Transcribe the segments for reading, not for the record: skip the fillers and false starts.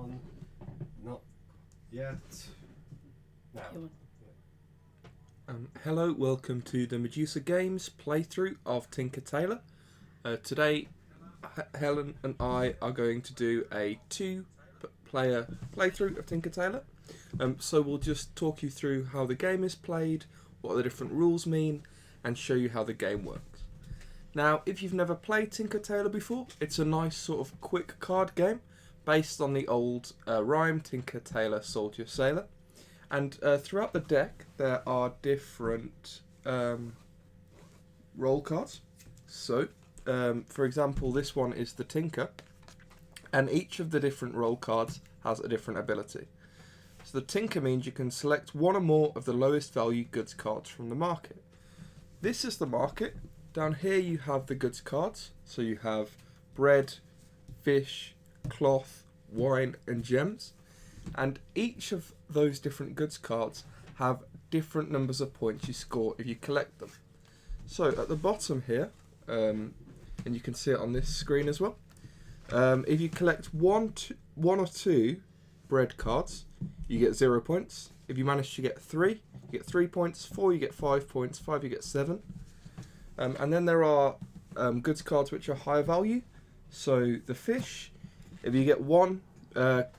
on. Not yet. Now. Hello, welcome to the Medusa Games playthrough of Tinker Tailor. Today, Helen and I are going to do a two-player playthrough of Tinker Tailor. So we'll just talk you through how the game is played, what the different rules mean, and show you how the game works. Now, if you've never played Tinker Tailor before, it's a nice sort of quick card game based on the old rhyme Tinker Tailor Soldier Sailor. And throughout the deck, there are different roll cards. So, for example, this one is the Tinker, and each of the different roll cards has a different ability. So the Tinker means you can select one or more of the lowest value goods cards from the market. This is the market. Down here you have the goods cards. So you have bread, fish, cloth, wine, and gems. And each of those different goods cards have different numbers of points you score if you collect them. So at the bottom here, and you can see it on this screen as well, if you collect one or two bread cards, you get 0 points. If you manage to get 3, you get 3 points. 4, you get 5 points. 5, you get 7. And then there are goods cards which are higher value. So the fish, if you get one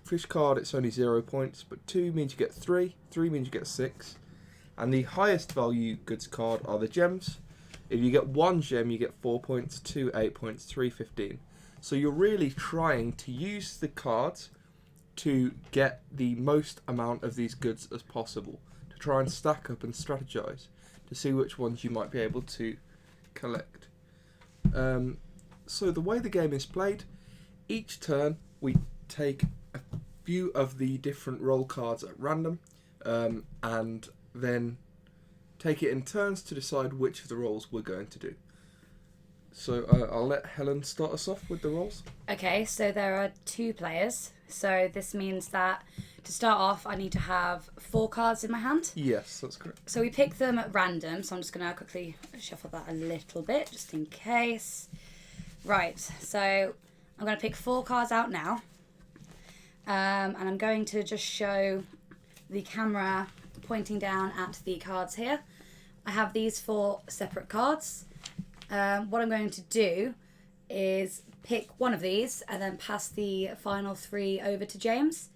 fish card, it's only 0 points, but 2 means you get 3, 3 means you get 6. And the highest value goods card are the gems. If you get 1 gem, you get 4 points, 2, 8 points, 3, 15. So you're really trying to use the cards to get the most amount of these goods as possible, to try and stack up and strategize to see which ones you might be able to collect. So the way the game is played, each turn we take a few of the different roll cards at random, and then take it in turns to decide which of the rolls we're going to do. So I'll let Helen start us off with the rolls. Okay, so there are 2 players. So this means that to start off, I need to have 4 cards in my hand. Yes, that's correct. So we pick them at random. So I'm just going to quickly shuffle that a little bit, just in case. Right, so I'm going to pick 4 cards out now. And I'm going to just show the camera pointing down at the cards here. I have these 4 separate cards. What I'm going to do is pick one of these and then pass the final 3 over to James.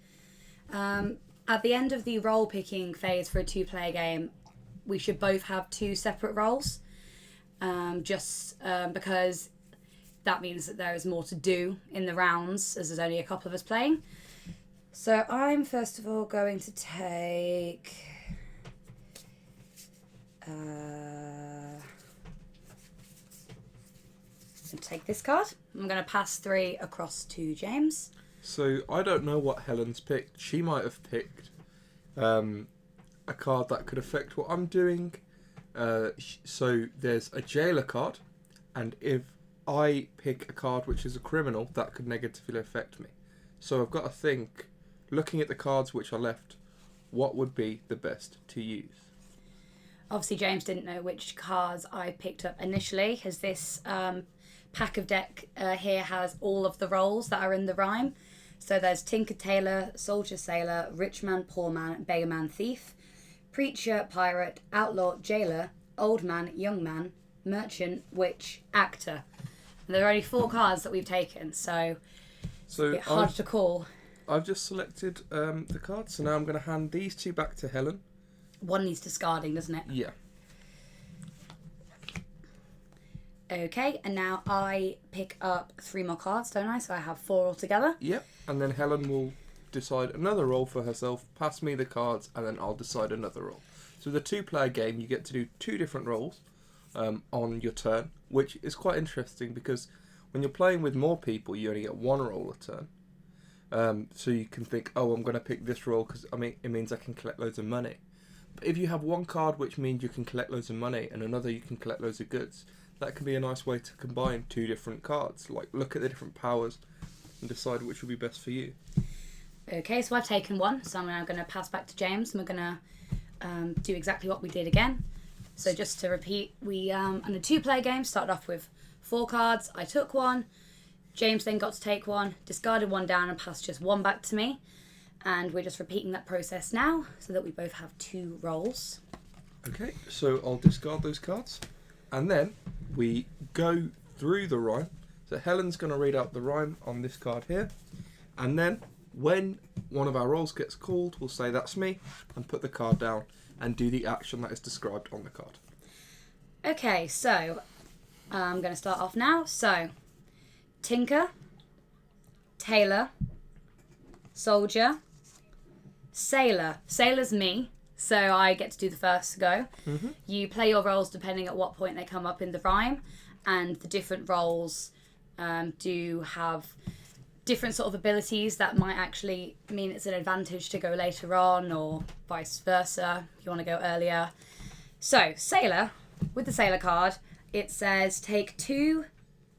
At the end of the role picking phase for a 2-player game, we should both have 2 separate roles, because that means that there is more to do in the rounds, as there's only a couple of us playing. So I'm first of all going to take this card. I'm going to pass 3 across to James. So I don't know what Helen's picked. She might have picked a card that could affect what I'm doing. So there's a jailer card, and if I pick a card which is a criminal, that could negatively affect me. So I've got to think, looking at the cards which are left, what would be the best to use? Obviously, James didn't know which cards I picked up initially, as this pack of deck here has all of the roles that are in the rhyme. So there's Tinker Tailor, Soldier Sailor, Rich Man, Poor Man, Beggar Man, Thief, Preacher, Pirate, Outlaw, Jailer, Old Man, Young Man, Merchant, Witch, Actor. And there are only 4 cards that we've taken, so it's a bit hard to call. I've just selected the cards, so now I'm going to hand these 2 back to Helen. One needs discarding, doesn't it? Yeah. Okay, and now I pick up 3 more cards, don't I? So I have 4 altogether. Yep, and then Helen will decide another role for herself, pass me the cards, and then I'll decide another role. So the 2-player game, you get to do 2 different roles on your turn, which is quite interesting because when you're playing with more people, you only get 1 role a turn. So you can think, oh, I'm going to pick this role because it means I can collect loads of money. But if you have 1 card which means you can collect loads of money and another you can collect loads of goods, that can be a nice way to combine 2 different cards. Like, look at the different powers and decide which will be best for you. Okay, so I've taken 1, so I'm now going to pass back to James, and we're going to do exactly what we did again. So just to repeat, we on a 2-player game started off with 4 cards. I took 1, James then got to take one, discarded one down and passed just one back to me. And we're just repeating that process now so that we both have 2 rolls. Okay, so I'll discard those cards. And then we go through the rhyme. So Helen's going to read out the rhyme on this card here. And then when one of our rolls gets called, we'll say that's me and put the card down and do the action that is described on the card. Okay, so I'm going to start off now. So, Tinker, Tailor, Soldier, Sailor. Sailor's me, so I get to do the first go. Mm-hmm. You play your roles depending at what point they come up in the rhyme, and the different roles do have different sort of abilities that might actually mean it's an advantage to go later on, or vice versa if you want to go earlier. So, Sailor, with the Sailor card, it says take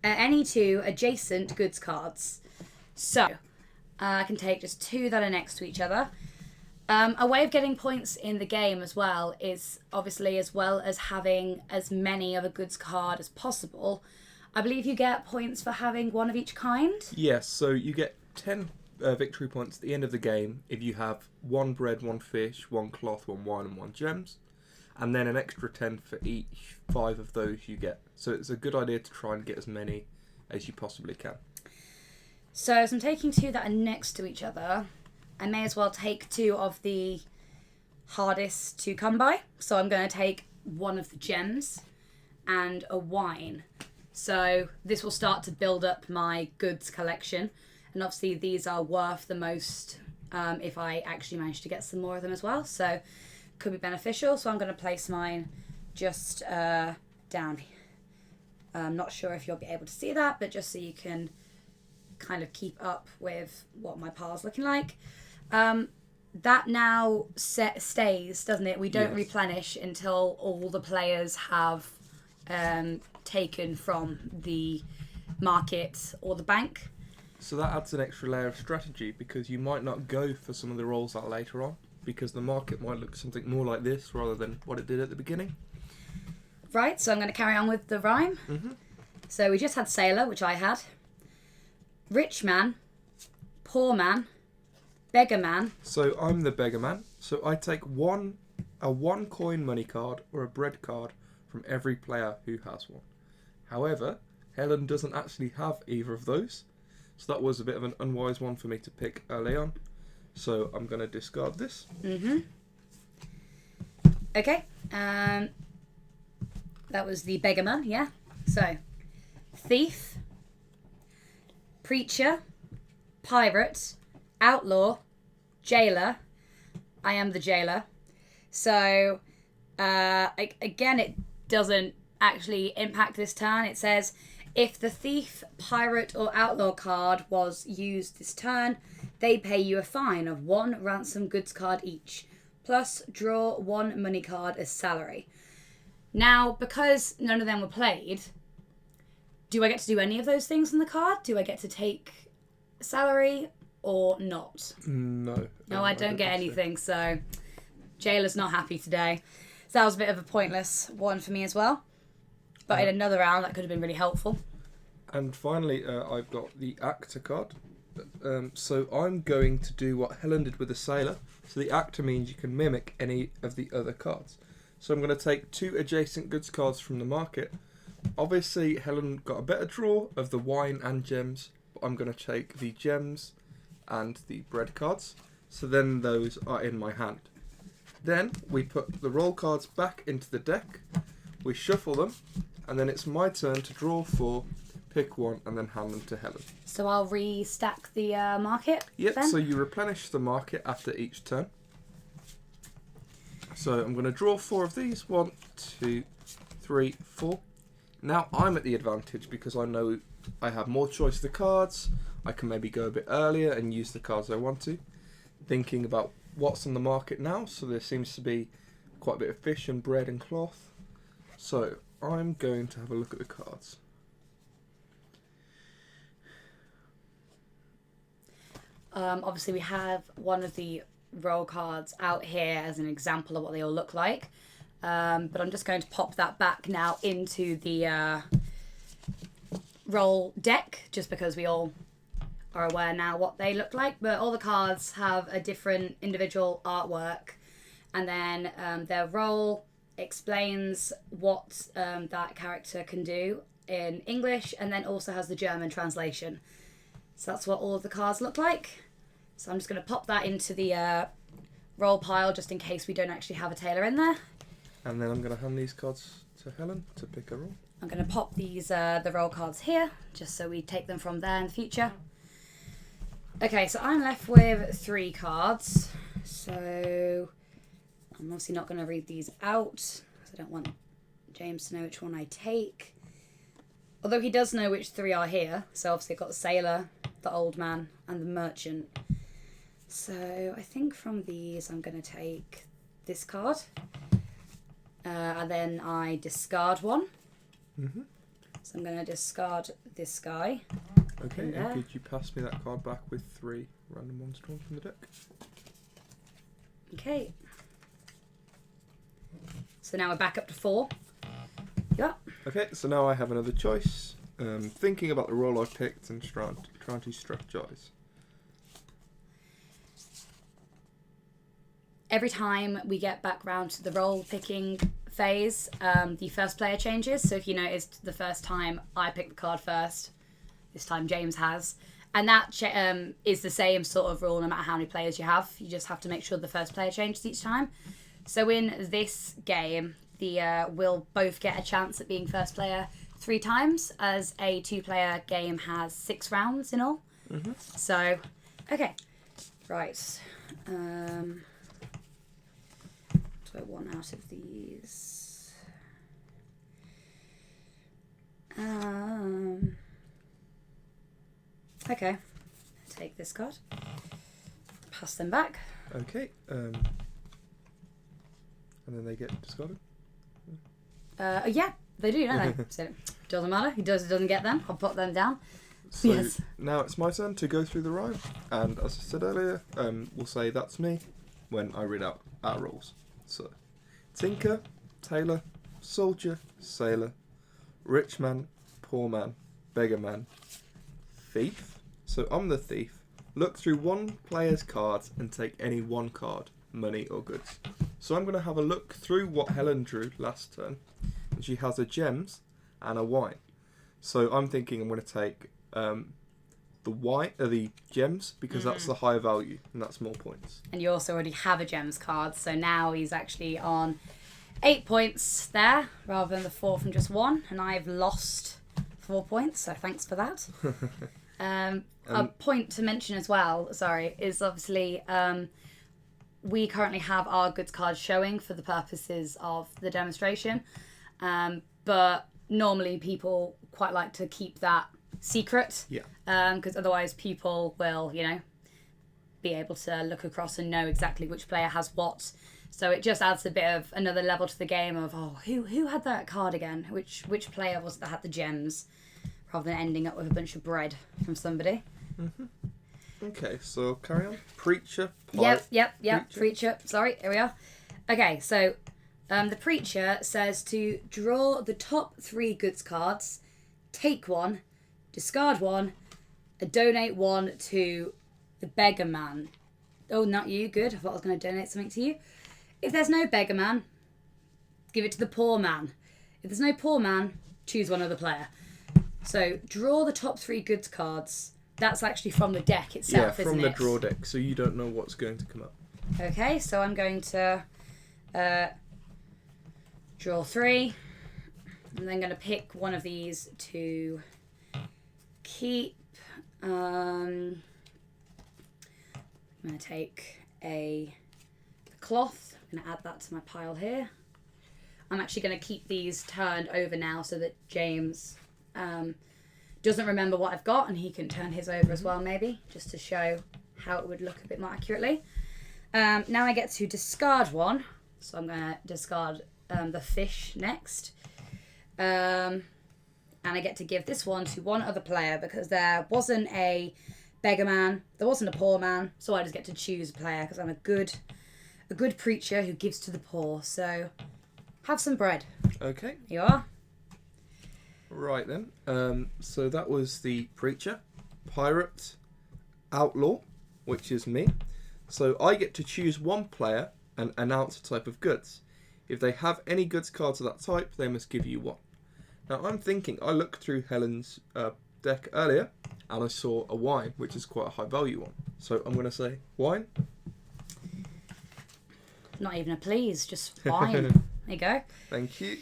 any 2 adjacent goods cards. So, I can take just 2 that are next to each other. A way of getting points in the game as well is obviously, as well as having as many of a goods card as possible, I believe you get points for having one of each kind. Yes, so you get 10 victory points at the end of the game if you have 1 bread, 1 fish, 1 cloth, 1 wine and 1 gems. And then an extra 10 for each 5 of those you get. So it's a good idea to try and get as many as you possibly can. So as I'm taking 2 that are next to each other, I may as well take 2 of the hardest to come by. So I'm going to take 1 of the gems and a wine. So this will start to build up my goods collection. And obviously these are worth the most if I actually manage to get some more of them as well. So could be beneficial. So I'm going to place mine just down. I'm not sure if you'll be able to see that, but just so you can kind of keep up with what my pile's looking like. That now stays, doesn't it? We don't replenish until all the players have taken from the market or the bank. So that adds an extra layer of strategy, because you might not go for some of the rolls out later on, because the market might look something more like this rather than what it did at the beginning. Right, so I'm going to carry on with the rhyme. Mm-hmm. So we just had Sailor, which I had. Rich man, poor man, beggar man. So I'm the beggar man. So I take a 1 coin money card or a bread card from every player who has one. However, Helen doesn't actually have either of those. So that was a bit of an unwise one for me to pick early on. So I'm going to discard this. Mm-hmm. Okay. That was the beggar man, yeah. So, thief, preacher, pirate, outlaw, jailer. I am the jailer. So, again, it doesn't actually impact this turn. It says, if the thief, pirate, or outlaw card was used this turn, they pay you a fine of 1 ransom goods card each, plus draw 1 money card as salary. Now, because none of them were played, do I get to do any of those things on the card? Do I get to take salary or not? No. No, I don't get anything, so jailer's not happy today. So that was a bit of a pointless one for me as well. But in another round, that could have been really helpful. And finally, I've got the actor card. So I'm going to do what Helen did with the sailor. So the actor means you can mimic any of the other cards. So I'm going to take 2 adjacent goods cards from the market. Obviously, Helen got a better draw of the wine and gems. But I'm going to take the gems and the bread cards. So then those are in my hand. Then we put the roll cards back into the deck. We shuffle them. And then it's my turn to draw 4, pick 1, and then hand them to Helen. So I'll restack the market. Yep, then? so you replenish the market after each turn. So I'm going to draw 4 of these. 1, 2, 3, 4. Now I'm at the advantage because I know I have more choice of the cards. I can maybe go a bit earlier and use the cards I want to. Thinking about what's on the market now. So there seems to be quite a bit of fish and bread and cloth. So I'm going to have a look at the cards. Obviously, we have one of the roll cards out here as an example of what they all look like. But I'm just going to pop that back now into the roll deck, just because we all are aware now what they look like. But all the cards have a different individual artwork, and then their role explains what that character can do in English, and then also has the German translation. So that's what all of the cards look like. So I'm just going to pop that into the roll pile, just in case we don't actually have a Tailor in there. And then I'm going to hand these cards to Helen to pick a roll. I'm going to pop these the roll cards here, just so we take them from there in the future. Okay, so I'm left with 3 cards. So I'm obviously not going to read these out, because I don't want James to know which one I take. Although he does know which 3 are here. So obviously I've got the Sailor, the Old Man, and the Merchant. So I think from these I'm going to take this card. And then I discard one. Mm-hmm. So I'm going to discard this guy. Okay, and could you pass me that card back with 3 random ones drawn from the deck? Okay. So now we're back up to 4. Yeah. Okay, so now I have another choice. Thinking about the role I picked and trying to strategize. Every time we get back round to the role picking phase, the first player changes. So if you noticed, the first time I picked the card first, this time James has. And that is the same sort of rule no matter how many players you have. You just have to make sure the first player changes each time. So in this game, we'll both get a chance at being first player 3 times, as a 2-player game has 6 rounds in all. Mm-hmm. So, okay. Right. Do I want out of these? Okay. Take this card. Pass them back. Okay. And then they get discarded? Yeah, they do, don't they? So it doesn't matter. He doesn't get them. I'll put them down. So Yes. now it's my turn to go through the rhyme. And as I said earlier, we'll say that's me when I read out our rules. So, tinker, tailor, soldier, sailor, rich man, poor man, beggar man, thief. So I'm the thief. Look through one player's cards and take any one card, money or goods. So I'm going to have a look through what Helen drew last turn. And she has a gems and a wine. So I'm thinking I'm going to take the gems, because that's the higher value and that's more points. And you also already have a gems card, so now he's actually on 8 points there, rather than the 4 from just 1, and I've lost 4 points, so thanks for that. A point to mention as well, is obviously we currently have our goods cards showing for the purposes of the demonstration, but normally people quite like to keep that secret, because otherwise people will, be able to look across and know exactly which player has what. So it just adds a bit of another level to the game of, who had that card again? Which player was it that had the gems? Rather than ending up with a bunch of bread from somebody. Mm-hmm. Okay, so carry on. Preacher. Yep. Preacher. Sorry, here we are. Okay, so the preacher says to draw the top 3 goods cards, take 1, discard 1, and donate 1 to the beggar man. Oh, not you. Good. I thought I was going to donate something to you. If there's no beggar man, give it to the poor man. If there's no poor man, choose one other player. So draw the top 3 goods cards. That's actually from the deck itself, isn't it? Yeah, from the draw deck, so you don't know what's going to come up. Okay, so I'm going to draw 3. I'm then going to pick one of these to keep. I'm going to take a cloth. I'm going to add that to my pile here. I'm actually going to keep these turned over now so that James doesn't remember what I've got, and he can turn his over as well, maybe, just to show how it would look a bit more accurately. Now I get to discard 1, so I'm going to discard the fish next. And I get to give this one to one other player, because there wasn't a beggar man, there wasn't a poor man, so I just get to choose a player, because I'm a good preacher who gives to the poor. So have some bread. Okay. You are. Right then. So that was the preacher, pirate, outlaw, which is me. So I get to choose one player and announce a type of goods. If they have any goods cards of that type, they must give you one. Now I'm thinking, I looked through Helen's deck earlier and I saw a wine, which is quite a high value one. So I'm going to say wine. Not even a please, just wine. There you go. Thank you.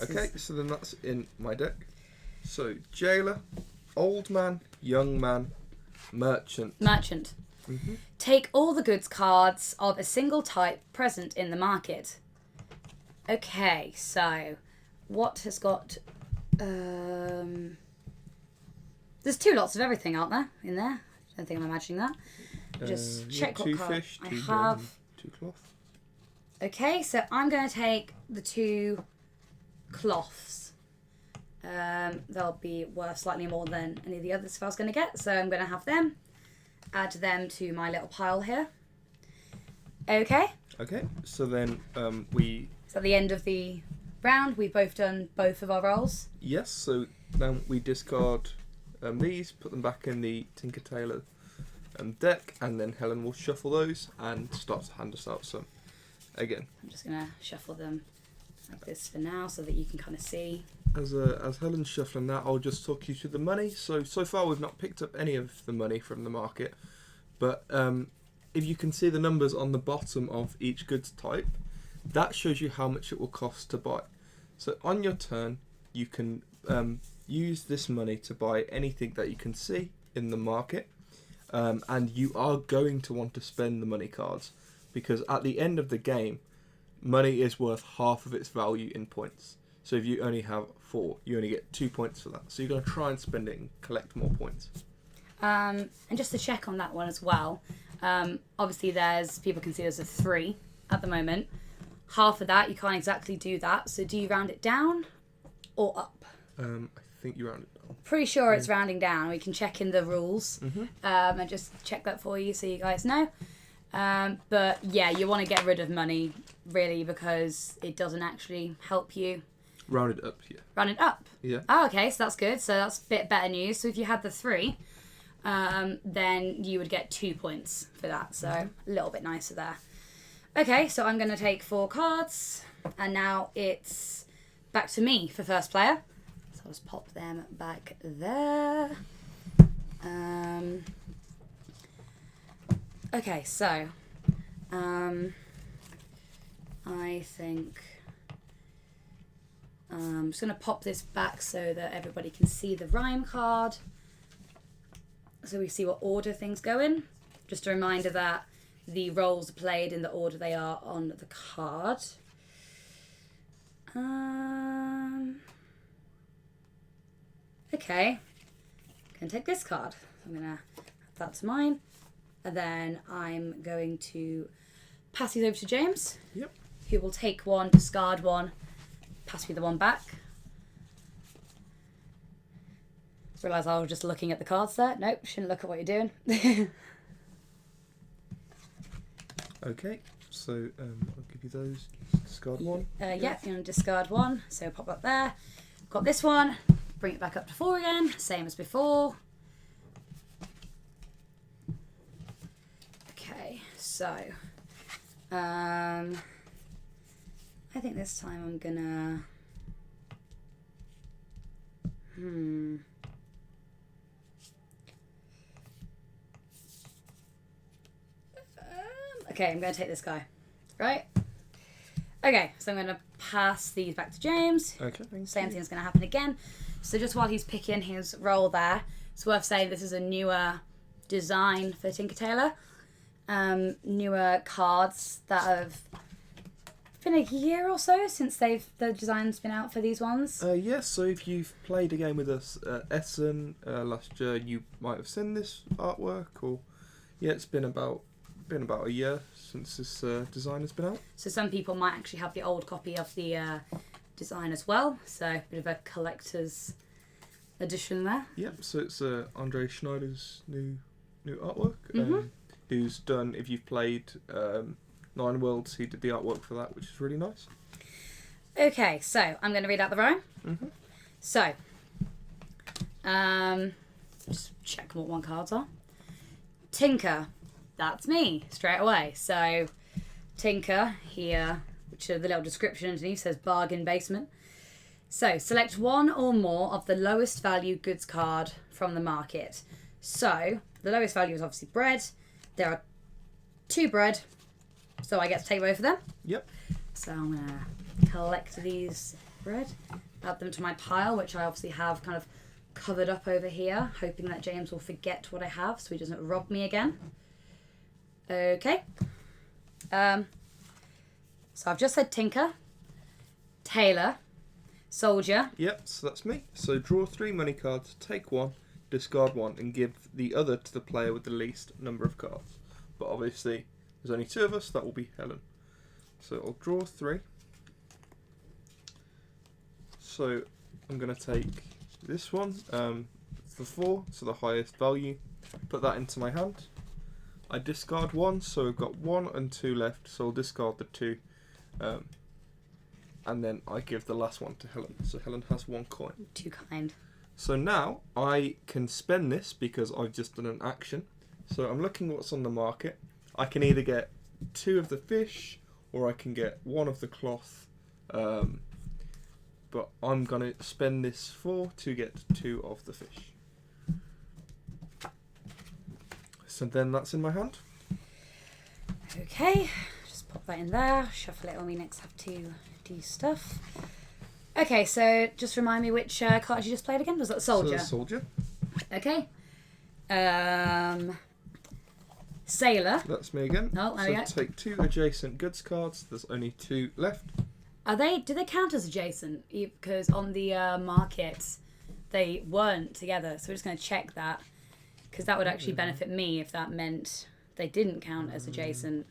Okay, so then that's in my deck. So jailer, old man, young man, merchant. Merchant. Mm-hmm. Take all the goods cards of a single type present in the market. Okay, so what has got... there's 2 lots of everything, aren't there, in there? I don't think I'm imagining that. Just check what 2 card fish, I 2 have. bone, 2 cloth. Okay, so I'm going to take the 2 cloths. They'll be worth slightly more than any of the others if I was going to get, so I'm going to have them. Add them to my little pile here. Okay. Okay, so then we... So at the end of the round, we've both done both of our rolls. Yes, so now we discard these, put them back in the Tinker Tailor deck, and then Helen will shuffle those and start to hand us out some again. I'm just going to shuffle them like this for now so that you can kind of see. As Helen's shuffling that, I'll just talk you through the money. So far we've not picked up any of the money from the market, but if you can see the numbers on the bottom of each goods type, that shows you how much it will cost to buy. So on your turn, you can use this money to buy anything that you can see in the market, and you are going to want to spend the money cards, because at the end of the game, money is worth half of its value in points. So if you only have 4, you only get 2 points for that. So you're going to try and spend it and collect more points. And just to check on that one as well, obviously people can see there's a 3 at the moment. Half of that, you can't exactly do that. So do you round it down or up? I think you round it down. Pretty sure it's rounding down. We can check in the rules and just check that for you so you guys know. But yeah, you want to get rid of money really because it doesn't actually help you. Round it up, yeah. Round it up? Yeah. Oh, okay, so that's good. So that's a bit better news. So if you had the 3, then you would get 2 points for that. So a little bit nicer there. Okay, so I'm going to take 4 cards. And now it's back to me for first player. So I'll just pop them back there. Okay, so I think I'm just going to pop this back so that everybody can see the rhyme card. So we see what order things go in. Just a reminder that the rolls are played in the order they are on the card. Okay, I'm going to take this card. I'm going to add that to mine. And then I'm going to pass these over to James. Yep. Who will take one, discard one, pass me the one back. Realise I was just looking at the cards there. Nope, shouldn't look at what you're doing. Okay, so I'll give you those. Discard one. Yeah, you're going to discard one. So pop that there. Got this one. Bring it back up to 4 again. Same as before. Okay, so I think this time I'm gonna okay, I'm gonna take this guy. Right? Okay, so I'm gonna pass these back to James. Okay, Same thing's gonna happen again. So just while he's picking his roll there, it's worth saying this is a newer design for Tinker Tailor. Newer cards that have been a year or so since the design's been out for these ones. Yes, so if you've played a game with us at Essen last year, you might have seen this artwork, or it's been about a year since this design has been out. So some people might actually have the old copy of the design as well, so a bit of a collector's edition there. Yep, so it's Andre Schneider's new artwork. Who's done, if you've played Nine Worlds, he did the artwork for that, which is really nice. Okay, so I'm going to read out the rhyme. So, Just check what one cards are. Tinker. That's me straight away. So Tinker here, which the little description underneath says bargain basement. So select one or more of the lowest value goods card from the market. So the lowest value is obviously bread. There are 2 bread, so I get to take both of them. Yep. So I'm going to collect these bread, add them to my pile, which I obviously have kind of covered up over here, hoping that James will forget what I have so he doesn't rob me again. Okay. So I've just said Tinker, Tailor, Soldier. Yep, so that's me. So draw 3 money cards, take 1, discard 1, and give the other to the player with the least number of cards. But obviously, there's only 2 of us, that will be Helen. So I'll draw 3. So I'm going to take this one, it's the 4, so the highest value. Put that into my hand. I discard 1, so I've got 1 and 2 left, so I'll discard the 2. And then I give the last one to Helen. So Helen has 1 coin. Too kind. So now I can spend this because I've just done an action. So I'm looking what's on the market. I can either get 2 of the fish or I can get 1 of the cloth. But I'm going to spend this 4 to get 2 of the fish. So then that's in my hand. Okay, just pop that in there. Shuffle it when we next have to do stuff. Okay, so just remind me which card you just played again. Was that Soldier? So Soldier. Okay. Sailor. That's me again. Oh, there we go. So take 2 adjacent goods cards. There's only 2 left. Do they count as adjacent? Because on the market, they weren't together. So we're just going to check that. Because that would actually benefit me if that meant they didn't count as adjacent.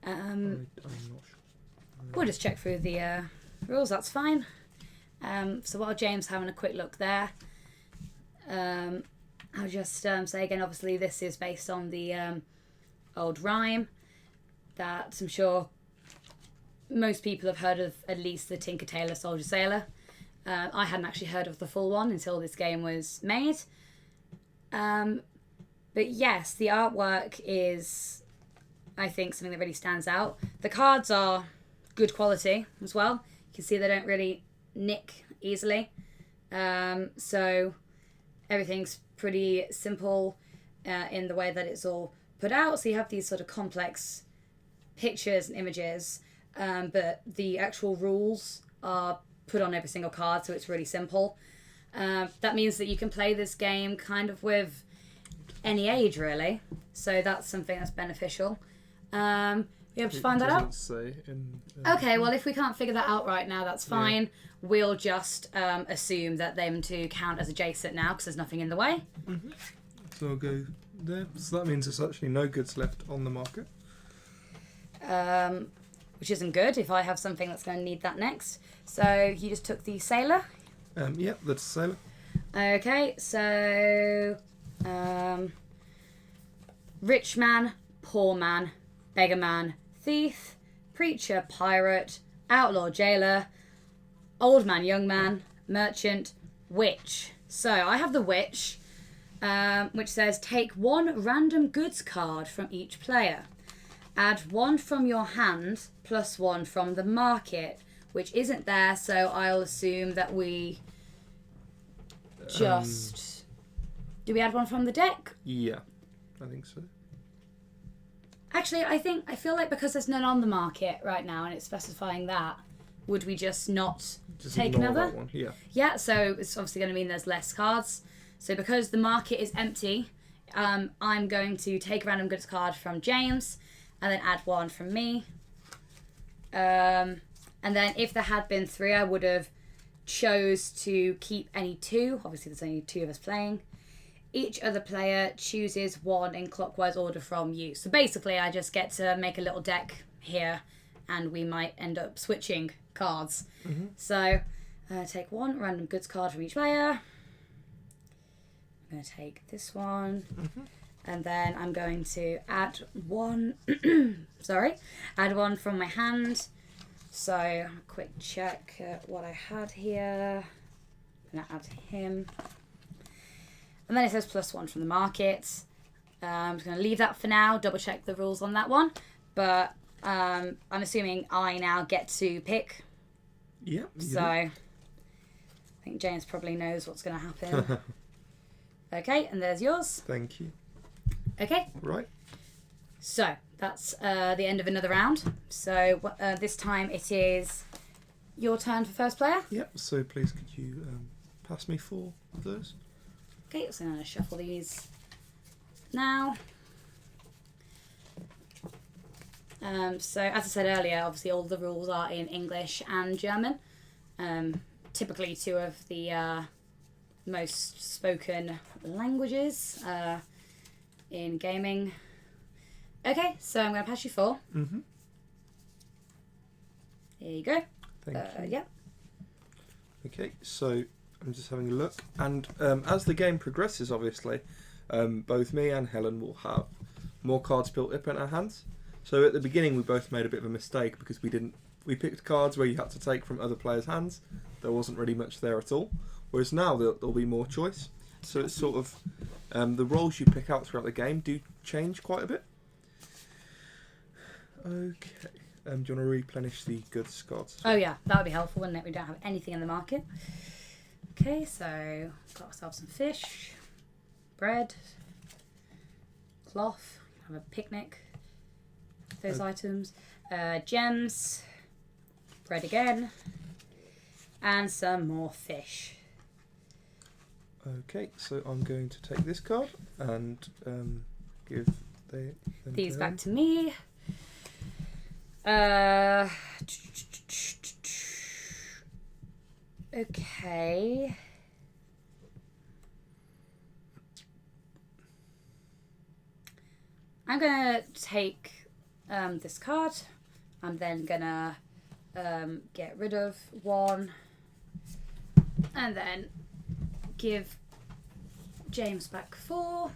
I'm not sure. We'll just check through the rules, that's fine. So while James having a quick look there, I'll just say again, obviously this is based on the old rhyme that I'm sure most people have heard of, at least the Tinker, Tailor, Soldier, Sailor. I hadn't actually heard of the full one until this game was made. But yes, the artwork is, I think, something that really stands out. The cards are good quality as well. You can see they don't really nick easily. So everything's pretty simple in the way that it's all put out. So you have these sort of complex pictures and images, but the actual rules are put on every single card, so it's really simple. That means that you can play this game kind of with any age, really. So that's something that's beneficial. You have to find that out? Say in, Okay, well, if we can't figure that out right now, that's fine. Yeah. We'll just assume that them two count as adjacent now because there's nothing in the way. Mm-hmm. So I'll go there. So that means there's actually no goods left on the market. Which isn't good if I have something that's going to need that next. So you just took the Sailor? Yeah, that's Sailor. Okay, so rich man, poor man, beggar man, thief, preacher, pirate, outlaw, jailer, old man, young man, merchant, witch. So I have the witch, which says take 1 random goods card from each player. Add 1 from your hand plus 1 from the market, which isn't there, so I'll assume that we just... do we add 1 from the deck? Yeah, I think so. Actually, I feel like because there's none on the market right now and it's specifying that, would we just not take another? That one. Yeah. Yeah, so it's obviously going to mean there's less cards. So because the market is empty, I'm going to take a random goods card from James and then add 1 from me. And then if there had been 3, I would have chose to keep any 2. Obviously, there's only 2 of us playing. Each other player chooses 1 in clockwise order from you. So basically, I just get to make a little deck here, and we might end up switching cards. Mm-hmm. So, take 1 random goods card from each player. I'm going to take this one. Mm-hmm. And then I'm going to add 1... add 1 from my hand. So, quick check what I had here. I'm going to add him. And then it says +1 from the market. I'm just going to leave that for now, double check the rules on that one. But I'm assuming I now get to pick. Yep. So I think James probably knows what's going to happen. Okay, and there's yours. Thank you. Okay. Right. So that's the end of another round. So this time it is your turn for first player. Yep. So please could you pass me 4 of those? Okay, so I'm going to shuffle these now. So as I said earlier, obviously all the rules are in English and German. Typically 2 of the most spoken languages in gaming. Okay, so I'm going to pass you 4. Mm-hmm. Here you go. Thank you. Yep. Okay, so I'm just having a look, and as the game progresses, obviously, both me and Helen will have more cards built up in our hands. So at the beginning, we both made a bit of a mistake because we picked cards where you had to take from other players' hands. There wasn't really much there at all. Whereas now there'll be more choice. So it's sort of the roles you pick out throughout the game do change quite a bit. Okay. Do you want to replenish the goods cards? Oh yeah, that would be helpful, wouldn't it? We don't have anything in the market. Okay, so got ourselves some fish, bread, cloth, have a picnic, those items, gems, bread again, and some more fish. Okay, so I'm going to take this card and give these back to me. Okay. I'm gonna take this card. I'm then gonna get rid of 1 and then give James back 4,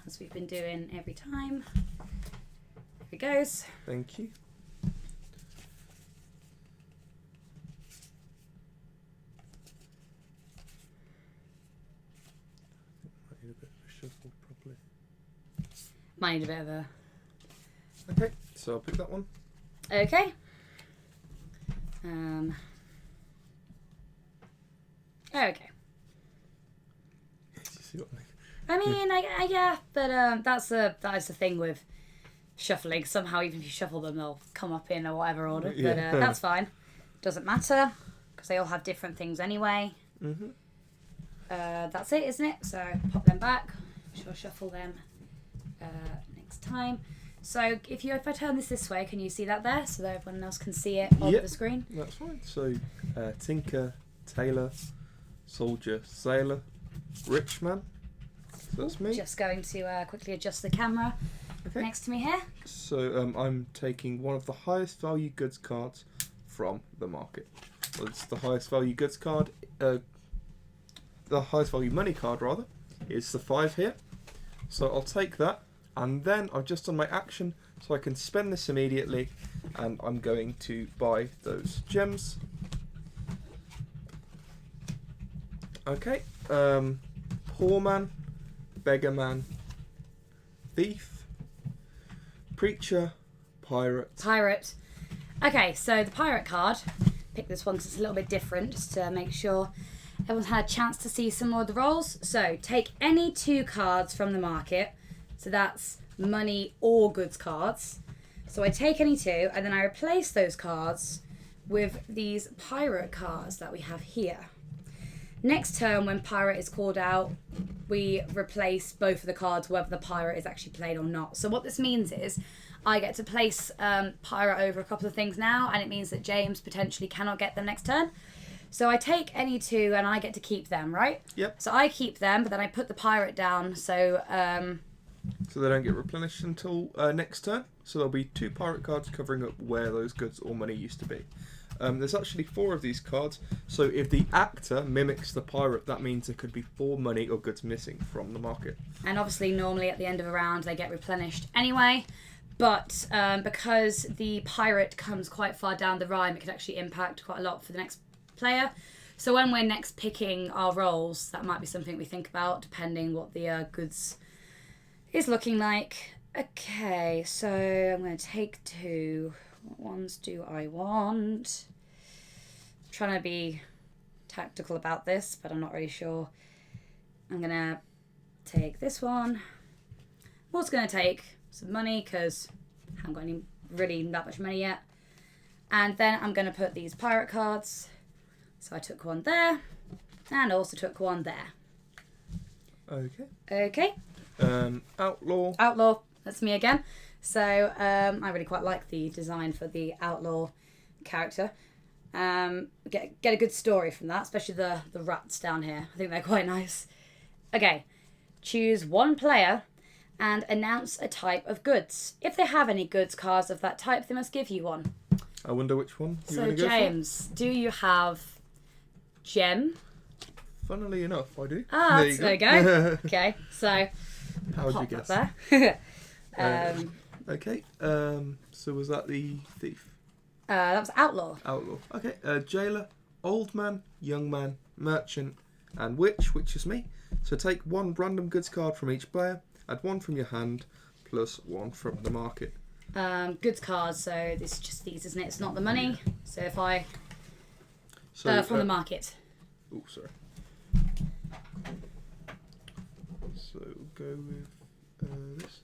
as we've been doing every time. Here it goes. Thank you. Might need a bit of a shuffle, probably. Might need a bit of a... Okay, so I'll pick that one. Okay. Okay. You see what I mean? I mean, yeah, but that is the thing with shuffling. Somehow, even if you shuffle them, they'll come up in or whatever order. Yeah. But that's fine. Doesn't matter because they all have different things anyway. Mm-hmm. That's it, isn't it? So pop them back. She'll shuffle them next time. So if I turn this way, can you see that there so that everyone else can see it on the screen? That's fine. So Tinker, Tailor, Soldier, Sailor, Rich Man. So that's me. Just going to quickly adjust the camera next to me here. So I'm taking one of the highest value goods cards from the market. Well, it's the highest value goods card. The highest value money card, rather. It's the 5 here. So I'll take that. And then I've just done my action, so I can spend this immediately. And I'm going to buy those gems. Okay. Poor Man, Beggar Man, Thief, Preacher, Pirate. Pirate. Okay, so the pirate card, pick this one because it's a little bit different, just to make sure everyone's had a chance to see some more of the rolls. So take any 2 cards from the market. So that's money or goods cards. So I take any 2 and then I replace those cards with these pirate cards that we have here. Next turn, when pirate is called out, we replace both of the cards, whether the pirate is actually played or not. So what this means is I get to place pirate over a couple of things now, and it means that James potentially cannot get them next turn. So I take any 2 and I get to keep them, right? Yep. So I keep them, but then I put the pirate down. So So they don't get replenished until next turn. So there'll be 2 pirate cards covering up where those goods or money used to be. There's actually 4 of these cards. So if the actor mimics the pirate, that means there could be 4 money or goods missing from the market. And obviously, normally at the end of a round, they get replenished anyway. But because the pirate comes quite far down the rhyme, it could actually impact quite a lot for the next player. So when we're next picking our rolls, that might be something we think about, depending what the goods is looking like. Okay, so I'm going to take 2. What ones do I want? I'm trying to be tactical about this, but I'm not really sure. I'm going to take this one. I'm also going to take some money because I haven't got any really that much money yet. And then I'm going to put these pirate cards. So I took one there and also took one there. Okay. Okay. Outlaw. Outlaw. That's me again. So I really quite like the design for the outlaw character. Get a good story from that, especially the rats down here. I think they're quite nice. Okay. Choose one player and announce a type of goods. If they have any goods cards of that type, they must give you one. I wonder which one you're So going to go James, do you have gem? for. Funnily enough, I do. Ah, there you go. Okay, so How would pop you guess? that there. Okay. So was that the thief? That was outlaw. Outlaw. Okay. Jailer, old man, young man, merchant, and witch, which is me. So take 1 random goods card from each player, add 1 from your hand, plus 1 from the market. Goods cards. So this is just these, isn't it? It's not the money. So if I So from the market. Oh, sorry. So go with this,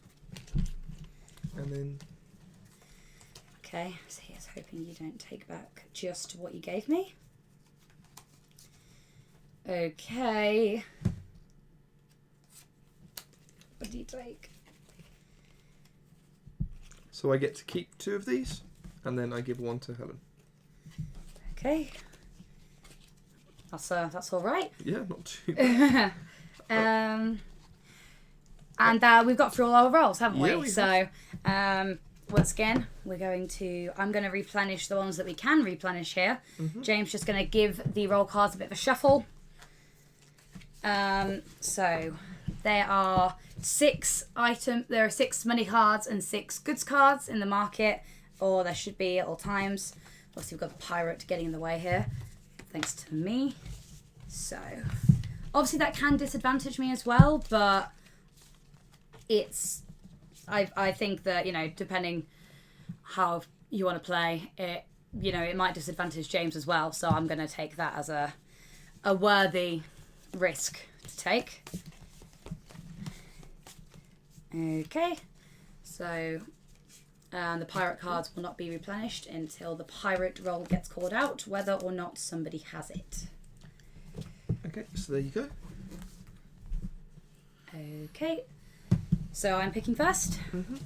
and then Okay. So here's hoping you don't take back just what you gave me. Okay. What do you take? so I get to keep 2 of these, and then I give 1 to Helen. Okay. That's all right. Yeah, not too bad. And we've got through all our rolls, haven't we? Yeah, we So once again, I'm going to replenish the ones that we can replenish here. Mm-hmm. James just going to give the roll cards a bit of a shuffle. So there are 6 money cards and 6 goods cards in the market, or there should be at all times. Obviously, we've got the pirate getting in the way here, thanks to me. So obviously that can disadvantage me as well, but I think that, depending how you want to play it, it might disadvantage James as well. So I'm going to take that as a worthy risk to take. Okay, so the pirate cards will not be replenished until the pirate roll gets called out, whether or not somebody has it. Okay, so there you go. Okay, so I'm picking first. Mm-hmm.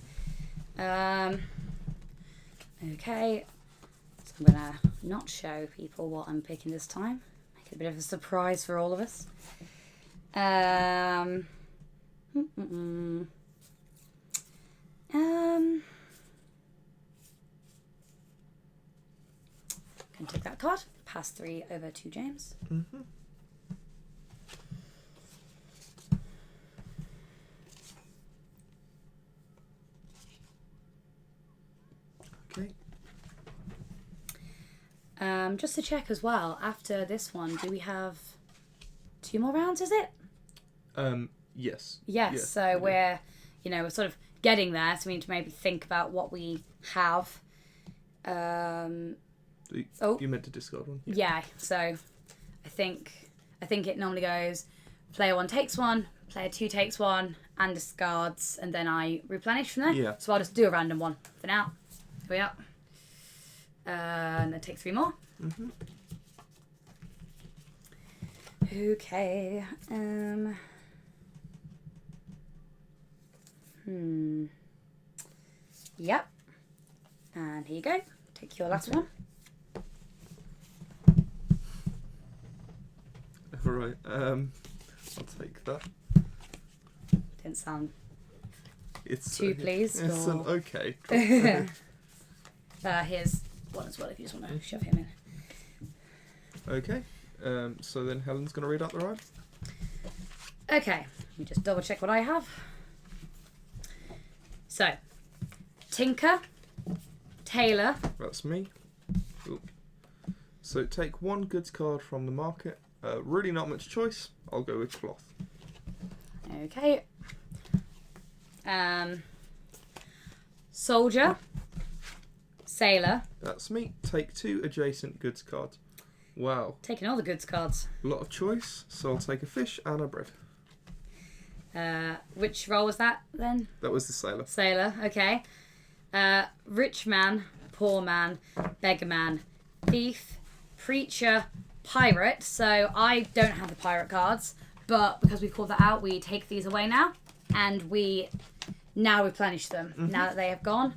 Okay, so I'm gonna not show people what I'm picking this time. Make it a bit of a surprise for all of us. Can take that card. Pass 3 over to James. Mm-hmm. Okay. Just to check as well, after this one, do we have 2 more rounds, is it? Yes. Yes, Yeah, so we're sort of getting there, so we need to maybe think about what we have. You meant to discard one? Yeah, so I think it normally goes player 1 takes 1, player 2 takes 1, and discards, and then I replenish from there. Yeah. So I'll just do a random one for now. Here we are. And then take 3 more. Mm-hmm. Okay. Yep. And here you go. Take your last one. Alright, I'll take that. Didn't sound It's too pleased. It's an or... okay. Here's one as well if you just want to shove him in. Okay. So then Helen's going to read out the rhyme. Okay, let me just double check what I have. So, Tinker, Tailor, That's me. Ooh. So take one goods card from the market. Really not much choice. I'll go with cloth. Okay. Soldier. Sailor. That's me. Take 2 adjacent goods cards. Wow. Taking all the goods cards. A lot of choice. So I'll take a fish and a bread. Which role was that then? That was the sailor. Sailor, okay. Rich man, poor man, beggar man, thief, preacher, pirate. So I don't have the pirate cards, but because we've called that out, we take these away now, and we now replenish them now that they have gone.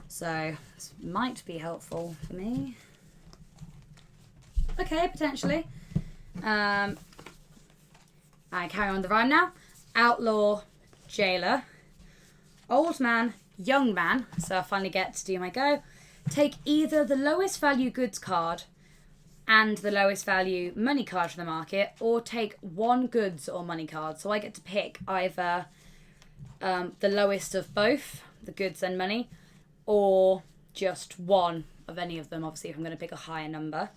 So this might be helpful for me. Okay, potentially. I carry on the rhyme now. Outlaw, jailer, old man, young man. So I finally get to do my go. Take either the lowest value goods card and the lowest value money card from the market, or take one goods or money card. So I get to pick either the lowest of both, the goods and money, or just one of any of them, obviously, if I'm going to pick a higher number.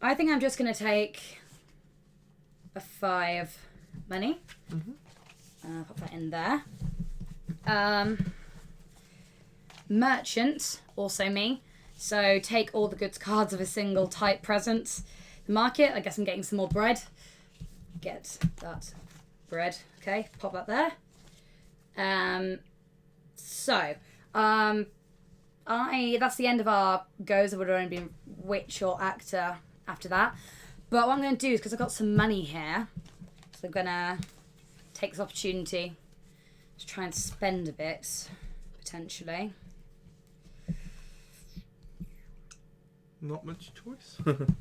I think I'm just going to take a 5 money. Pop that in there. Merchant, also me. So take all the goods cards of a single type present. The market, I guess I'm getting some more bread. Get that bread. Okay, pop that there. That's the end of our goes. There would have only been witch or actor after that. But what I'm going to do is, because I've got some money here, so I'm going to take this opportunity to try and spend a bit, potentially. Not much choice. I'm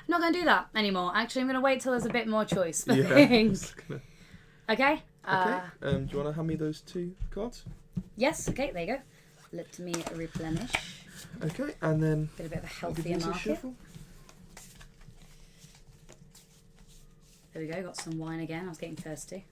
not going to do that anymore. Actually, I'm going to wait till there's a bit more choice for things. Okay? Okay. Do you want to hand me those 2 cards? Yes, okay, there you go. Let me replenish. Okay, and then... Get a bit of a healthier market. There we go, got some wine again. I was getting thirsty.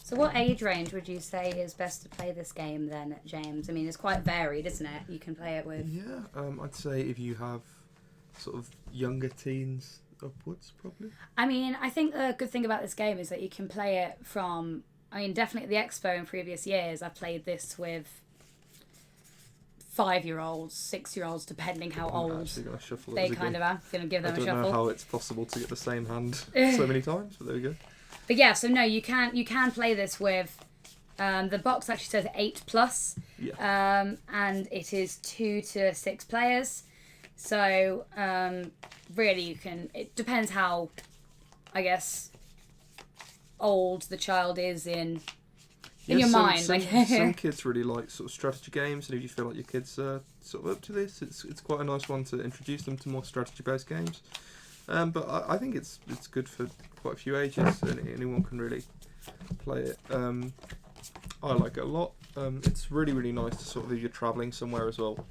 So what age range would you say is best to play this game then, James? I mean, it's quite varied, isn't it? You can play it with... Yeah, I'd say if you have sort of younger teens upwards, probably. I mean, I think the good thing about this game is that you can play it from... I mean, definitely at the Expo in previous years, I've played this with 5-year-olds, 6-year-olds, depending how old gonna shuffle they kind of are. Going to give them a shuffle. I don't know how it's possible to get the same hand so many times, but there we go. But yeah, so no, you can play this with... the box actually says 8+. Yeah. And it is 2 to 6 players. So really you can... It depends how, I guess, old the child is in your mind. Some kids really like sort of strategy games, and if you feel like your kids are sort of up to this, it's quite a nice one to introduce them to more strategy-based games. But I think it's good for quite a few ages, and anyone can really play it. I like it a lot. It's really, really nice to sort of, if you're travelling somewhere as well,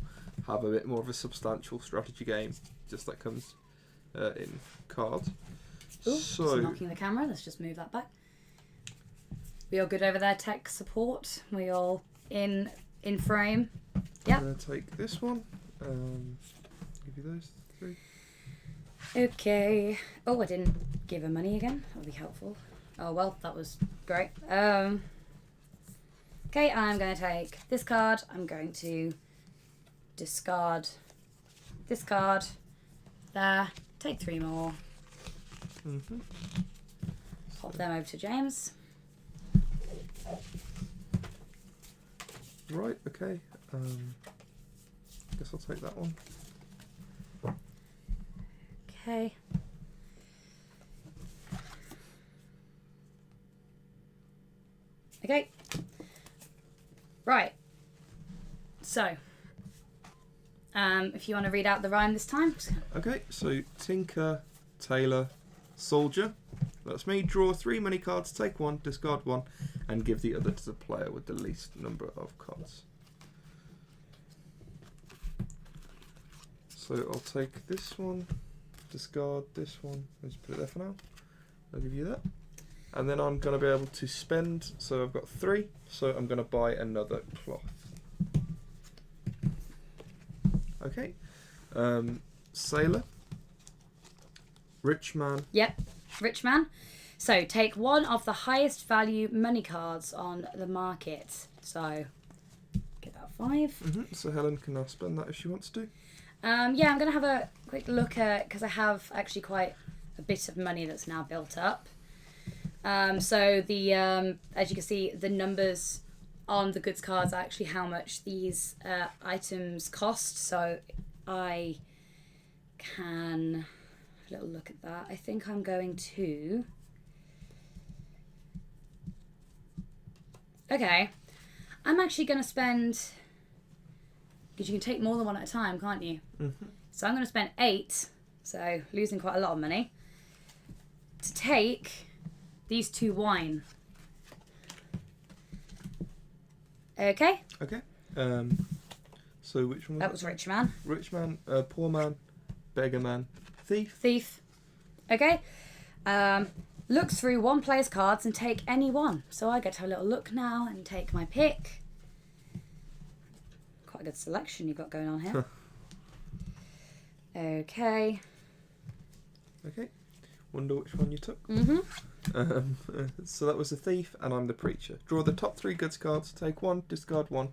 have a bit more of a substantial strategy game, just that comes in cards. Ooh, just knocking the camera. Let's just move that back. We all good over there, tech support? We all in frame? Yeah. I'm going to take this one. Give you those 3. Okay. Oh, I didn't give her money again. That would be helpful. Oh, well, that was great. Okay, I'm going to take this card. I'm going to discard this card. There. Take 3 more. Pop them over to James. Right, okay. Guess I'll take that one. Okay. Okay. Right. So, if you want to read out the rhyme this time. Okay, so Tinker, Tailor, Soldier. That's me. Draw 3 money cards, take 1, discard 1, and give the other to the player with the least number of cards. So I'll take this one, discard this one, let's put it there for now. I'll give you that. And then I'm going to be able to spend, so I've got 3, so I'm going to buy another cloth. Okay. Sailor. Rich man. Yep, rich man. So take one of the highest value money cards on the market. So get that 5. So Helen can now spend that if she wants to. Yeah, I'm going to have a quick look at, because I have actually quite a bit of money that's now built up. So the as you can see, the numbers on the goods cards are actually how much these items cost. So I can have a little look at that. I think I'm going to... Okay, I'm actually going to spend... Because you can take more than one at a time, can't you? So I'm going to spend 8, so losing quite a lot of money, to take these 2 wine. Okay? Okay. So which one was That was rich man. Rich man, poor man, beggar man, thief. Thief. Okay. Look through one player's cards and take any one. So I get to have a little look now and take my pick. Quite a good selection you've got going on here. Okay. Okay. Wonder which one you took. Mm-hmm. So that was the thief, and I'm the preacher. Draw the top 3 goods cards, take 1, discard 1,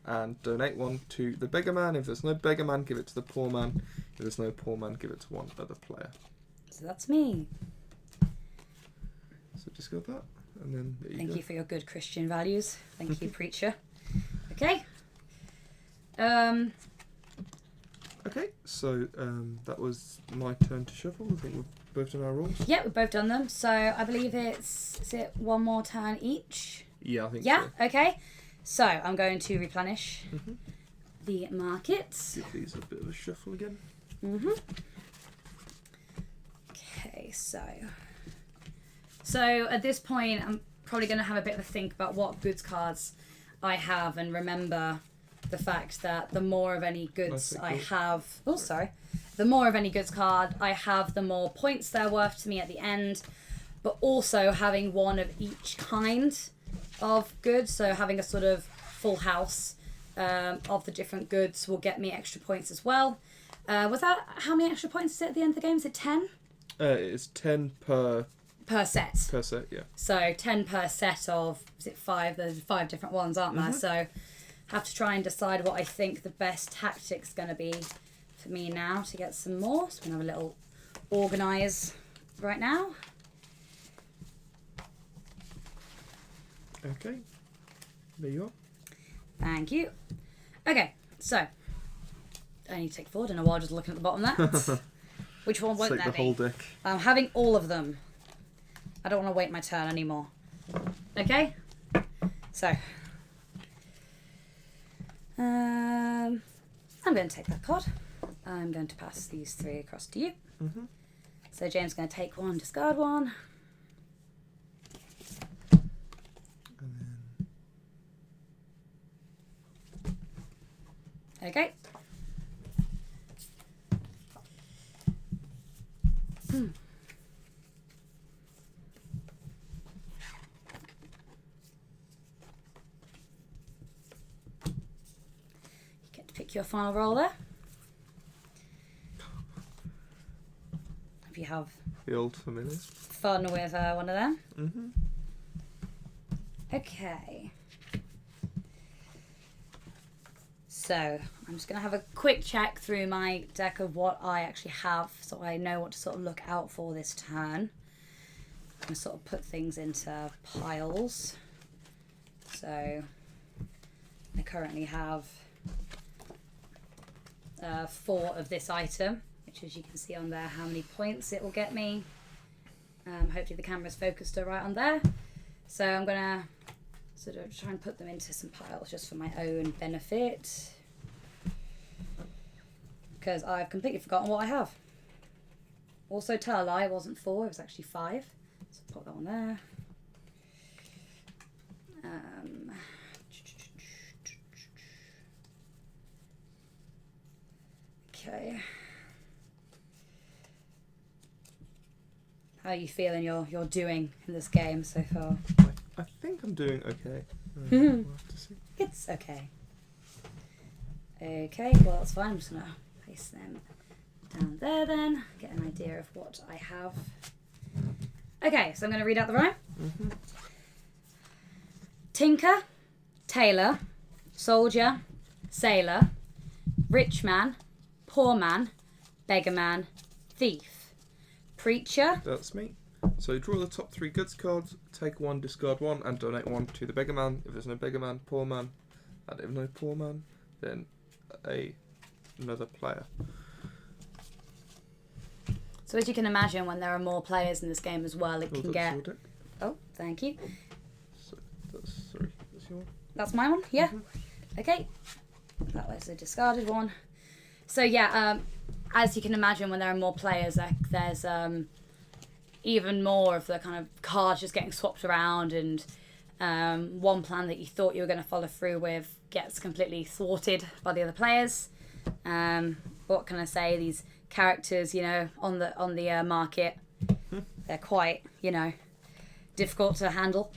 and donate 1 to the beggar man. If there's no beggar man, give it to the poor man. If there's no poor man, give it to one other player. So that's me. So discard that, and then there Thank go. you for your good Christian values. Thank you, preacher. Okay. Okay, so that was my turn to shuffle. I think we've both done our rolls. Yeah, we've both done them. So I believe is it one more turn each? Yeah, I think Yeah, so. okay. So I'm going to replenish the markets. Give these a bit of a shuffle again. Okay, so at this point I'm probably going to have a bit of a think about what goods cards I have, and remember the fact that the more of any goods I have... Oh, sorry. The more of any goods card I have, the more points they're worth to me at the end. But also having one of each kind of goods, so having a sort of full house of the different goods will get me extra points as well. Was that... How many extra points is it at the end of the game? Is it 10? It's 10 per set. Per set, yeah. So 10 per set of... Is it 5? There's 5 different ones, aren't there? So... have to try and decide what I think the best tactic's going to be for me now to get some more. So I'm going to have a little organise right now. Okay. There you are. Thank you. Okay, so I need to take forward in a while just looking at the bottom there. Which one won't Take there the be? whole deck. I'm having all of them. I don't want to wait my turn anymore. Okay? So... I'm going to take that card. I'm going to pass these 3 across to you. So James is going to take 1, discard 1. And then... Okay. Pick your final roll there. If you have The old familiar. fun with one of them. Mm-hmm. Okay. So I'm just going to have a quick check through my deck of what I actually have so I know what to sort of look out for this turn. I'm going to sort of put things into piles. So I currently have 4 of this item, which as you can see on there how many points it will get me. Hopefully the camera's focused all right on there. So I'm going to sort of try and put them into some piles just for my own benefit. Because I've completely forgotten what I have. Also, tell a lie, it wasn't 4, it was actually 5. So put that on there. Okay. are you feeling you're doing in this game so far? I think I'm doing okay. Mhm. We'll have to see. It's okay. Okay, well that's fine. I'm just gonna place them down there then. Get an idea of what I have. Okay, so I'm gonna read out the rhyme. Mm-hmm. Tinker, tailor, soldier, sailor, rich man, poor man, beggar man, thief, preacher. That's me. So draw the top 3 goods cards, take 1, discard 1, and donate 1 to the beggar man. If there's no beggar man, poor man, and if no poor man, then another player. So as you can imagine, when there are more players in this game as well, it can That's get... your deck. Oh, thank you. So that's your one. That's my one, yeah. Mhm. Okay. That was a discarded one. So yeah, as you can imagine, when there are more players, there's even more of the kind of cards just getting swapped around, and one plan that you thought you were going to follow through with gets completely thwarted by the other players. What can I say? These characters, on the market, they're quite, difficult to handle.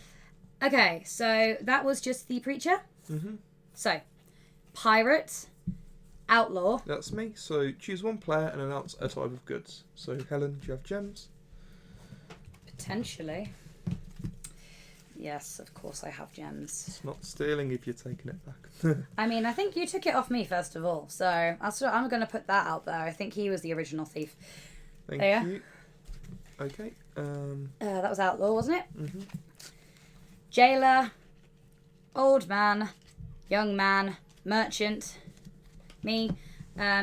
Okay, so that was just the preacher. Mm-hmm. So, pirate, outlaw. That's me. So choose 1 player and announce a type of goods. So Helen, do you have gems? Potentially. Yes, of course I have gems. It's not stealing if you're taking it back. I mean, I think you took it off me first of all, so I'm going to put that out there. I think he was the original thief. Thank There. you. Okay. That was outlaw, wasn't it? Mm-hmm. Jailer, old man, young man, merchant, me.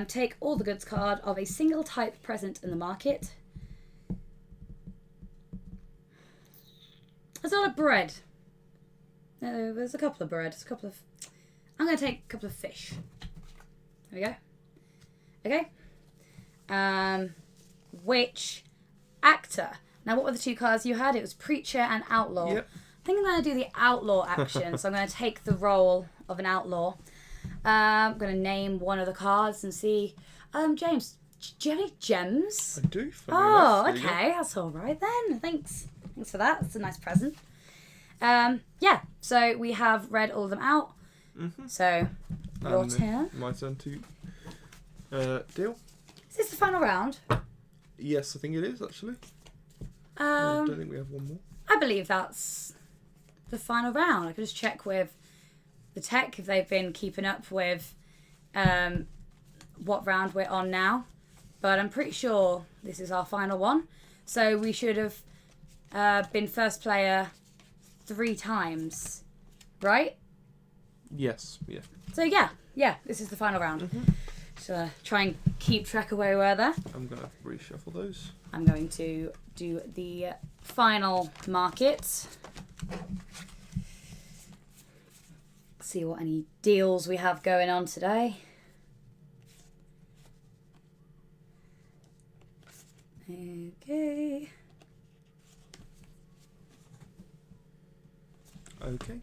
Take all the goods card of a single type present in the market. There's a lot of bread. No, there's a couple of bread. I'm going to take a couple of fish. There we go. Okay. Which actor? Now, what were the 2 cards you had? It was preacher and outlaw. Yep. I think I'm going to do the outlaw action. So I'm going to take the role of an outlaw. I'm going to name one of the cards and see. James, do you have any gems? I do. Oh, enough. There you go. okay. That's all right then. Thanks for that. That's a nice present. Yeah. So we have read all of them out. Mm-hmm. So your And turn. My turn to deal. Is this the final round? Yes, I think it is actually. I don't Um, think we have one more. I believe that's the final round. I could just check with the tech if they've been keeping up with what round we're on now. But I'm pretty sure this is our final one. So we should have been first player 3 times, right? Yes. Yeah. So yeah, this is the final round. Mm-hmm. So try and keep track of where we were there. I'm gonna reshuffle those. I'm going to do the final market. See what any deals we have going on today. Okay. Okay.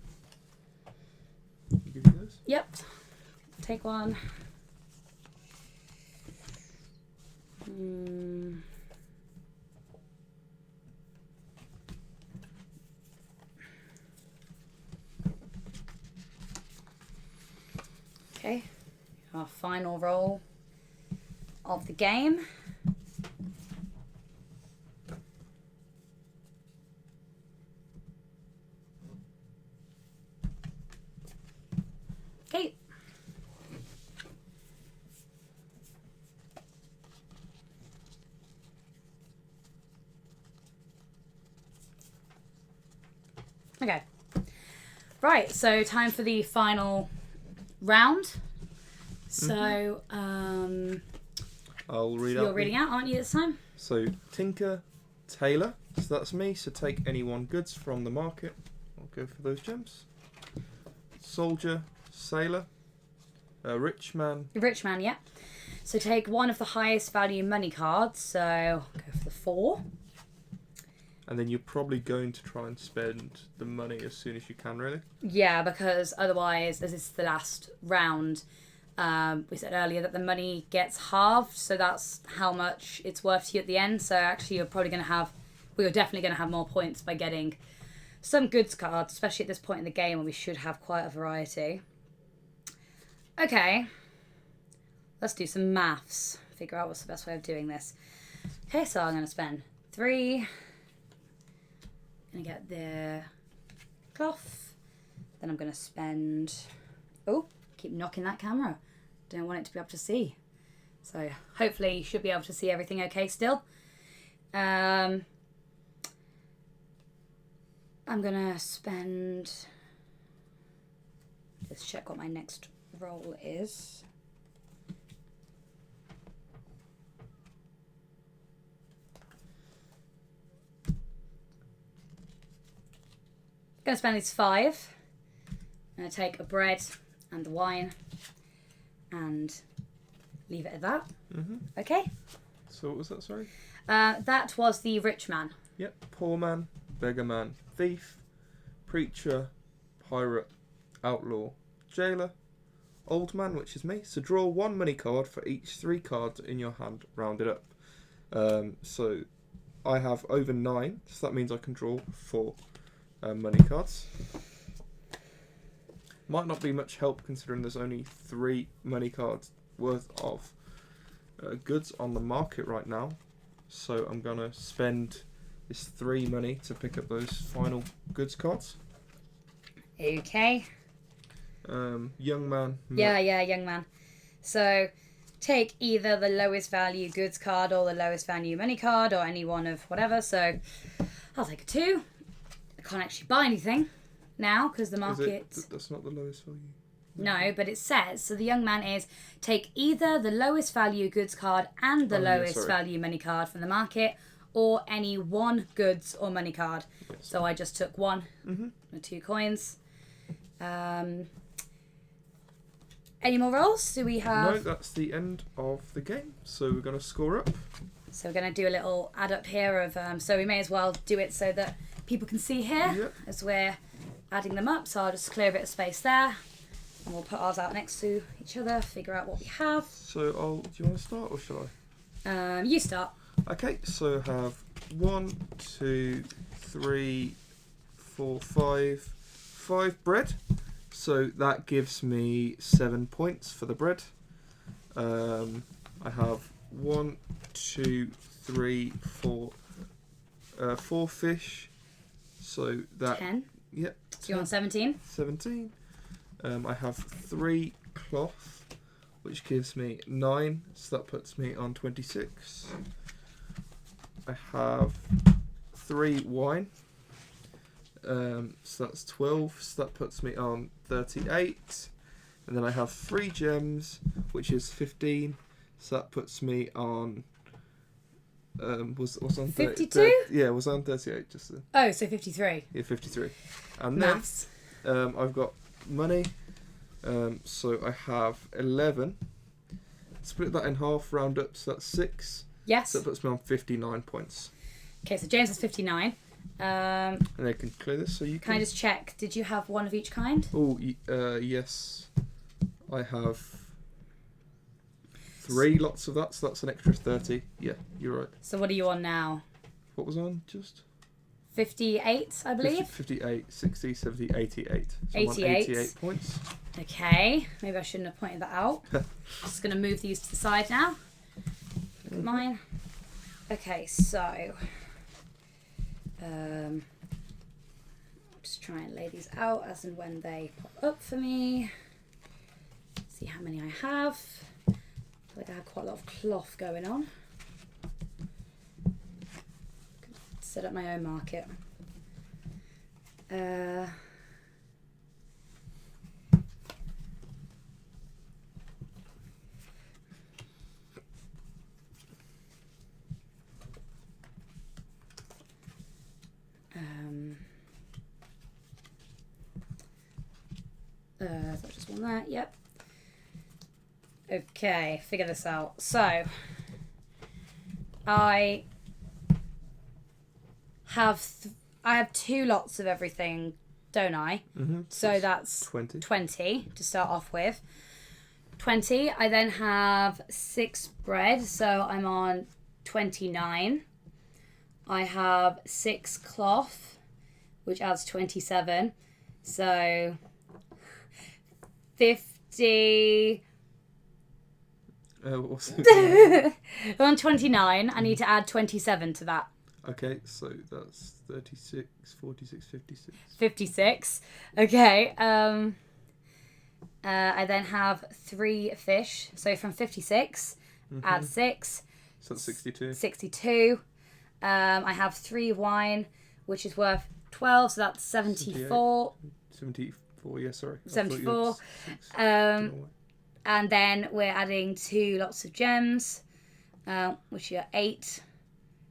You give me those. Yep. Take one. Okay. Our final roll of the game. Okay. Okay. Right, so time for the final round. So, I'll read out. you're reading out, aren't you, this time? So Tinker, Tailor. So that's me. So take any 1 goods from the market. I'll go for those gems. Soldier, sailor, rich man. Rich man, yeah. So take one of the highest value money cards. So go for the 4. And then you're probably going to try and spend the money as soon as you can, really. Yeah, because otherwise, as this is the last round, we said earlier that the money gets halved. So that's how much it's worth to you at the end. So actually, you're probably going to have we are definitely going to have more points by getting some goods cards, especially at this point in the game when we should have quite a variety. Okay, let's do some maths. Figure out what's the best way of doing this. Okay, so I'm going to spend 3. Going to get the cloth. Then I'm going to spend... Oh, keep knocking that camera. Don't want it to be able to see. So hopefully you should be able to see everything okay still. I'm going to spend... Let's check what my next roll is. I'm going to spend these 5. I'm going to take a bread and the wine and leave it at that. Mm-hmm. Okay. So what was that, sorry? That was the rich man. Yep. Poor man, beggar man, thief, preacher, pirate, outlaw, jailer, old man, which is me. So draw 1 money card for each 3 cards in your hand, rounded up. So I have over 9, so that means I can draw 4 money cards. Might not be much help considering there's only 3 money cards worth of goods on the market right now. So I'm going to spend this 3 money to pick up those final goods cards. Okay. Young man. Yeah, young man. So take either the lowest value goods card or the lowest value money card or any one of whatever. So I'll take a 2. I can't actually buy anything now because the market... That's not the lowest value. No, but it says, so the young man is take either the lowest value goods card and the lowest value money card from the market or any 1 goods or money card. Yes. So I just took 1 Mm-hmm. with 2 coins. Any more rolls? Do we have... No, that's the end of the game. So we're going to score up. So we're going to do a little add up here of... so we may as well do it so that people can see here as we're adding them up. So I'll just clear a bit of space there. And we'll put ours out next to each other, figure out what we have. So do you want to start or shall I? You start. Okay, so I have 1, 2, 3, 4, 5 bread. So that gives me 7 points for the bread. I have 1, 2, 3, 4, 4 fish. So that 10. Yep. Do you want 17? 17. I have 3 cloth, which gives me 9, so that puts me on 26. I have 3 wine, so that's 12, so that puts me on 38. And then I have 3 gems, which is 15, so that puts me on... was on 52? Yeah, was on 38 just then. Oh, so 53. Yeah, 53. And Maths. then I've got money, so I have 11. Split that in half, round up, so that's 6. Yes. So that puts me on 59 points. Okay, so James has 59. And I can clear this, so you Can I just check? Did you have 1 of each kind? Oh, yes. I have 3 lots of that, so that's an extra 30. Yeah, you're right. So what are you on now? What was on, just? 58, I believe. 58, 60, 70, 88. So I'm on 88. 88 points. Okay, maybe I shouldn't have pointed that out. Just going to move these to the side now. Look at mine. Okay, so... just try and lay these out as and when they pop up for me. See how many I have. I feel like I have quite a lot of cloth going on. Set up my own market. So I just want that, yep. Okay, figure this out. So, I have 2 lots of everything, don't I? Mm-hmm. So that's 20. 20 to start off with. 20. I then have 6 bread, so I'm on 29. I have 6 cloth, which adds 27. So 50. What's it? On 29, I need to add 27 to that. Okay, so that's 36, 46, 56. 56. Okay. I then have 3 fish. So from 56, add 6. So that's 62. 62. I have 3 wine, which is worth 12. So that's 74. 74, yeah, sorry. 74. And then we're adding 2 lots of gems, which are 8.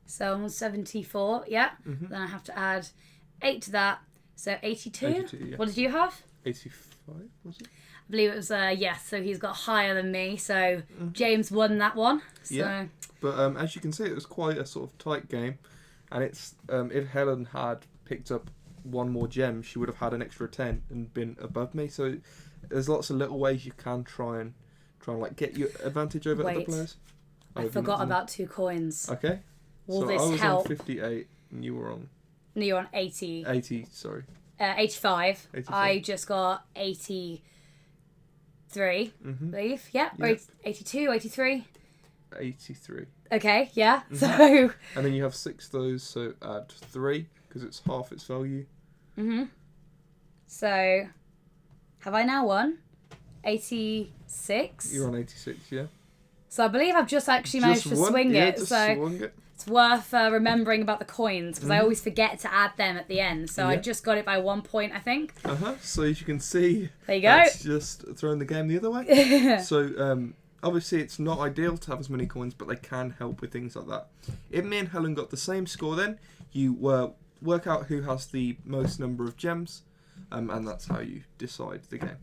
So I'm on 74, yeah. Mm-hmm. Then I have to add 8 to that. So 82. 82, yeah. What did you have? 85, was it? I believe it was, yes. So he's got higher than me. So James won that one. So. Yeah. But as you can see, it was quite a sort of tight game. And it's if Helen had picked up 1 more gem, she would have had an extra 10 and been above me. So there's lots of little ways you can try and like get your advantage over other players. I forgot about 2 coins. Okay. Will so this I was help? on 58 and you were on... No, you're on 80. 80, sorry. 85. 85. I just got 83, I believe. Yeah. Or Yep. 82, 83. 83. Okay, yeah. So... And then you have 6 of those, so add 3, because it's half its value. So, have I now won? 86? You're on 86, yeah. So I believe I've just actually managed to swing it. So swung it. it's worth remembering about the coins, because I always forget to add them at the end. So I Yeah. just got it by 1 point, I think. So as you can see, There you go. that's just throwing the game the other way. So obviously it's not ideal to have as many coins, but they can help with things like that. If me and Helen got the same score, then you work out who has the most number of gems, and that's how you decide the game.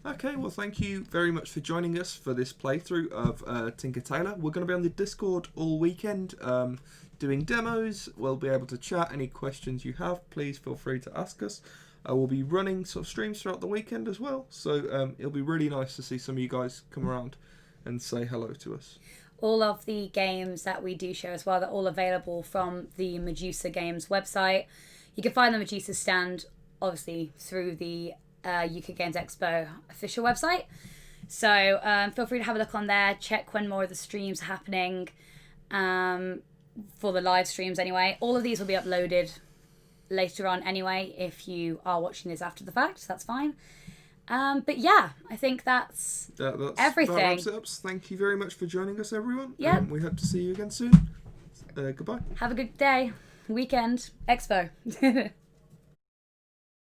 Okay, well, thank you very much for joining us for this playthrough of Tinker Tailor. We're going to be on the Discord all weekend doing demos. We'll be able to chat. Any questions you have, please feel free to ask us. We'll be running sort of streams throughout the weekend as well, so it'll be really nice to see some of you guys come around and say hello to us. All of the games that we do show as well, they're all available from the Medusa Games website. You can find the Medusa stand, obviously, through the UK Games Expo official website. So feel free to have a look on there, check when more of the streams are happening, for the live streams anyway. All of these will be uploaded later on anyway, if you are watching this after the fact, that's fine. But yeah, I think that's everything. That wraps it up. Thank you very much for joining us, everyone. Yeah. We hope to see you again soon. Goodbye. Have a good day, weekend, expo.